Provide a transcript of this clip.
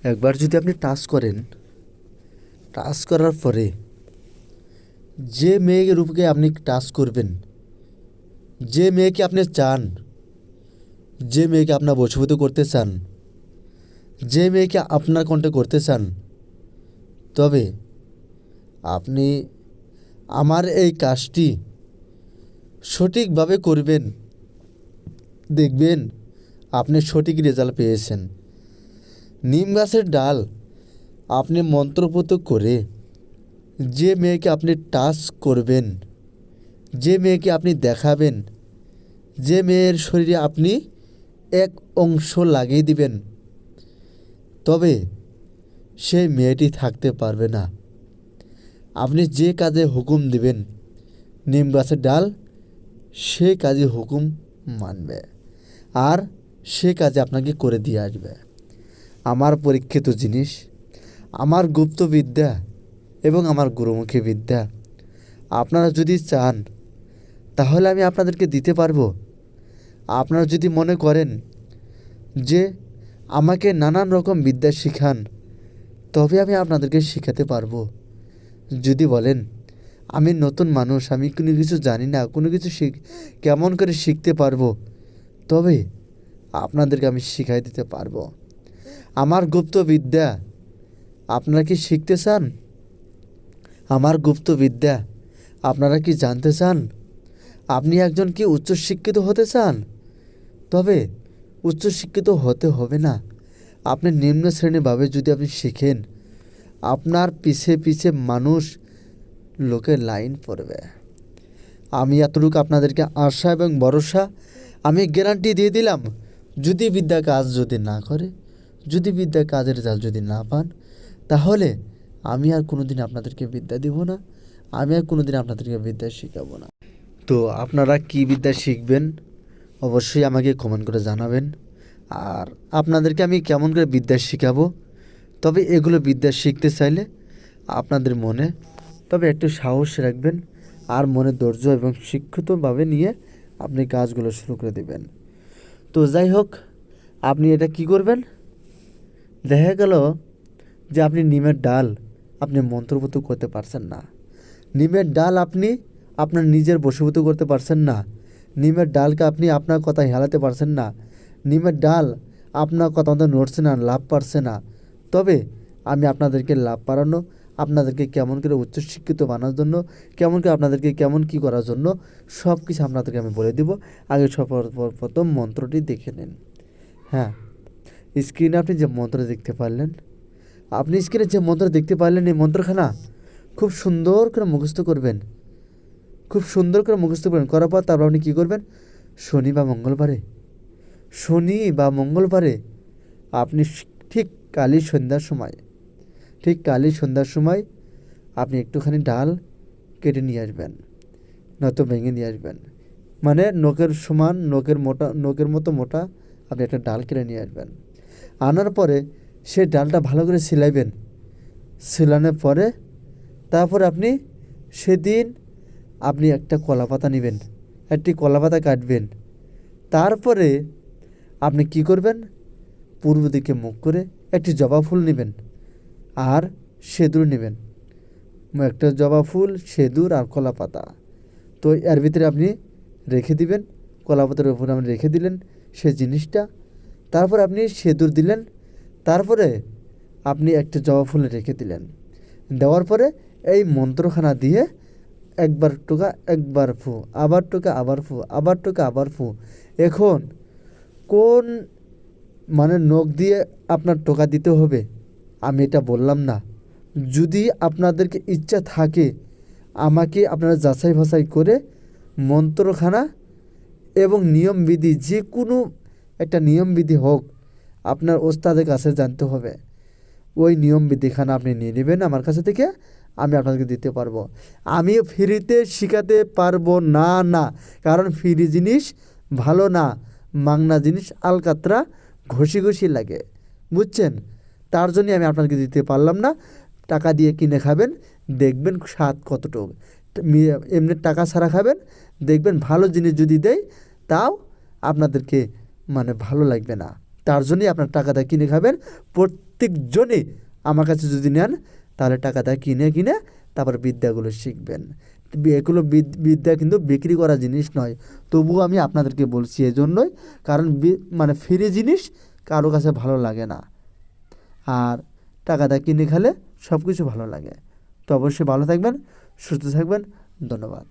একবার যদি আপনি টাচ করেন, টাচ করার পরে যে মেয়ের রূপকে আপনি টাচ করবেন, যে মেয়েকে আপনি চান, যে মেয়েকে আপনার বশীভূত করতে চান, যে মেয়েকে আপনার কণ্ঠে করতে চান, তবে আপনি আমার এই কাজটি সঠিকভাবে করবেন, দেখবেন আপনি সঠিক রেজাল্ট পেয়েছেন। নিম গাছের ডাল আপনি মন্ত্রপুত করে যে মেয়েকে আপনি টাচ করবেন, যে মেয়েকে আপনি দেখাবেন, যে মেয়ের শরীরে আপনি এক অংশ লাগিয়ে দিবেন, তবে সেই মেয়েটি থাকতে পারবে না। আপনি যে কাজে হুকুম দিবেন নিম গাছের ডাল সে কাজে হুকুম মানবে, আর সে কাজে আপনাকে করে দিয়ে আসবে। আমার পরীক্ষিত জিনিস, আমার গুপ্ত বিদ্যা এবং আমার গুরুমুখী বিদ্যা আপনারা যদি চান তাহলে আমি আপনাদেরকে দিতে পারবো। আপনারা যদি মনে করেন যে আমাকে নানান রকম বিদ্যা শিখান, তবে আমি আপনাদেরকে শেখাতে পারবো। যদি বলেন আমি নতুন মানুষ, আমি কোনো কিছু জানি না, কোনো কিছু কেমন করে শিখতে পারবো, তবে আপনাদেরকে আমি শিখাই দিতে পারবো। আমার গুপ্ত বিদ্যা আপনারা কি শিখতে চান? আমার গুপ্ত বিদ্যা আপনারা কি জানতে চান? আপনি একজন কি উচ্চশিক্ষিত হতে চান? তবে উচ্চশিক্ষিত হতে হবে না। আপনি নিম্ন শ্রেণীভাবে যদি আপনি শিখেন, আপনার পিছে পিছে মানুষ, লোকের লাইন পড়বে। আমি এতটুকু আপনাদেরকে আশা এবং ভরসা, আমি গ্যারান্টি দিয়ে দিলাম। যদি বিদ্যা কাজ যদি না করে, যদি বিদ্যা কাজের রেজাল্ট যদি না পান, তাহলে আমি আর কোনো দিন আপনাদেরকে বিদ্যা দিব না, আমি আর কোনো দিন আপনাদেরকে বিদ্যা শেখাবো না। তো আপনারা কি বিদ্যা শিখবেন অবশ্যই আমাকে কমেন্ট করে জানাবেন। আর আপনাদেরকে আমি কেমন করে বিদ্যা শেখাবো, তবে এগুলো বিদ্যা শিখতে চাইলে আপনাদের মনে তবে একটু সাহস রাখবেন, আর মনে ধৈর্য এবং শিক্ষিতভাবে নিয়ে আপনি কাজগুলো শুরু করে দেবেন। তো যাই হোক, আপনি এটা কি করবেন, দেখা গেল যে আপনি নিমের ডাল আপনি মন্ত্রপুত করতে পারছেন না, নিমের ডাল আপনি আপনার নিজের বশীভূত করতে পারছেন না, নিমের ডালকে আপনি আপনার কথা হেলাতে পারছেন না, নিমের ডাল আপনার কথা মতো নড়ছে না, লাভ পারছে না, তবে আমি আপনাদেরকে লাভ পাড়ানো, আপনাদেরকে কেমন করে উচ্চশিক্ষিত বানানোর জন্য, কেমন করে আপনাদেরকে কেমন কি করার জন্য সব কিছু আপনাদেরকে আমি বলে দিব। আগে প্রথম মন্ত্রটি দেখে নিন। হ্যাঁ, স্ক্রিনে আপনি যে মন্ত্র দেখতে পারলেন, আপনি স্ক্রিনে যে মন্ত্র দেখতে পারলেন, এই মন্ত্রখানা খুব সুন্দর করে মুখস্থ করবেন, খুব সুন্দর করে মুখস্থ করবেন। করার পর তারপর আপনি কী করবেন, শনি বা মঙ্গলবারে, শনি বা মঙ্গলবারে আপনি ঠিক কালী সন্ধ্যার সময়, ঠিক কালী সন্ধ্যার সময় আপনি একটুখানি ডাল কেটে নিয়ে আসবেন, নয়তো ভেঙে নিয়ে আসবেন, মানে নখের সমান, নখের মতো মোটা আপনি একটা ডাল কেটে নিয়ে আসবেন। আনার পরে সেই ডালটা ভালো করে সেলাইবেন, সেলানোর পরে তারপর আপনি সেদিন আপনি একটা কলা পাতা নেবেন, একটি কলা পাতা কাটবেন। তারপরে আপনি কি করবেন, পূর্ব দিকে মুখ করে একটি জবা ফুল নেবেন আর সেঁদুর নেবেন, একটা জবা ফুল, সেঁদুর আর কলা পাতা। তো এর ভিতরে আপনি রেখে দিবেন, কলা পাতার উপরে আপনি রেখে দিলেন সেই জিনিসটা। তারপর আপনি সেঁদুর দিলেন, তারপরে আপনি একটা জবা ফুল রেখে দিলেন। দেওয়ার পরে এই মন্ত্রখানা দিয়ে একবার টোকা একবার ফু, আবার টোকা আবার ফু, আবার টোকা আবার ফু। এখন কোন মানে নখ দিয়ে আপনার টোকা দিতে হবে আমি এটা বললাম না। যদি আপনাদেরকে ইচ্ছা থাকে আমাকে আপনারা যাচাই বাছাই করে মন্ত্রখানা এবং নিয়মবিধি, যে কোনো একটা নিয়মবিধি হোক, আপনার ওস্তাদের কাছে জানতে হবে, ওই নিয়মবিধিখানা আপনি নিয়ে নেবেন আমার কাছে থেকে, আমি আপনাদেরকে দিতে পারবো। আমি ফ্রিতে শেখাতে পারবো না, না, কারণ ফ্রি জিনিস ভালো না, মাংনা জিনিস আলকাতরা ঘষি ঘষি লাগে, বুঝছেন? তার জন্যই আমি আপনাদেরকে দিতে পারলাম না। টাকা দিয়ে কিনে খাবেন, দেখবেন স্বাদ কতটুকু, এমনি টাকা ছাড়া খাবেন, দেখবেন ভালো জিনিস যদি দেয় তাও আপনাদেরকে মানে ভালো লাগবে না। তার জন্যই আপনার টাকা দিয়ে কিনে খাবেন। প্রত্যেকজনে আমার কাছে যদি নেন তাহলে টাকাটা কিনে তারপর বিদ্যাগুলো শিখবেন। এগুলো বিদ্যা কিন্তু বিক্রি করা জিনিস নয়, তবুও আমি আপনাদেরকে বলছি এজন্যই, কারণ মানে ফ্রি জিনিস কারো কাছে ভালো লাগে না, আর টাকাটা কিনে খেলে সব কিছু ভালো লাগে। তো অবশ্যই ভালো থাকবেন, সুস্থ থাকবেন, ধন্যবাদ।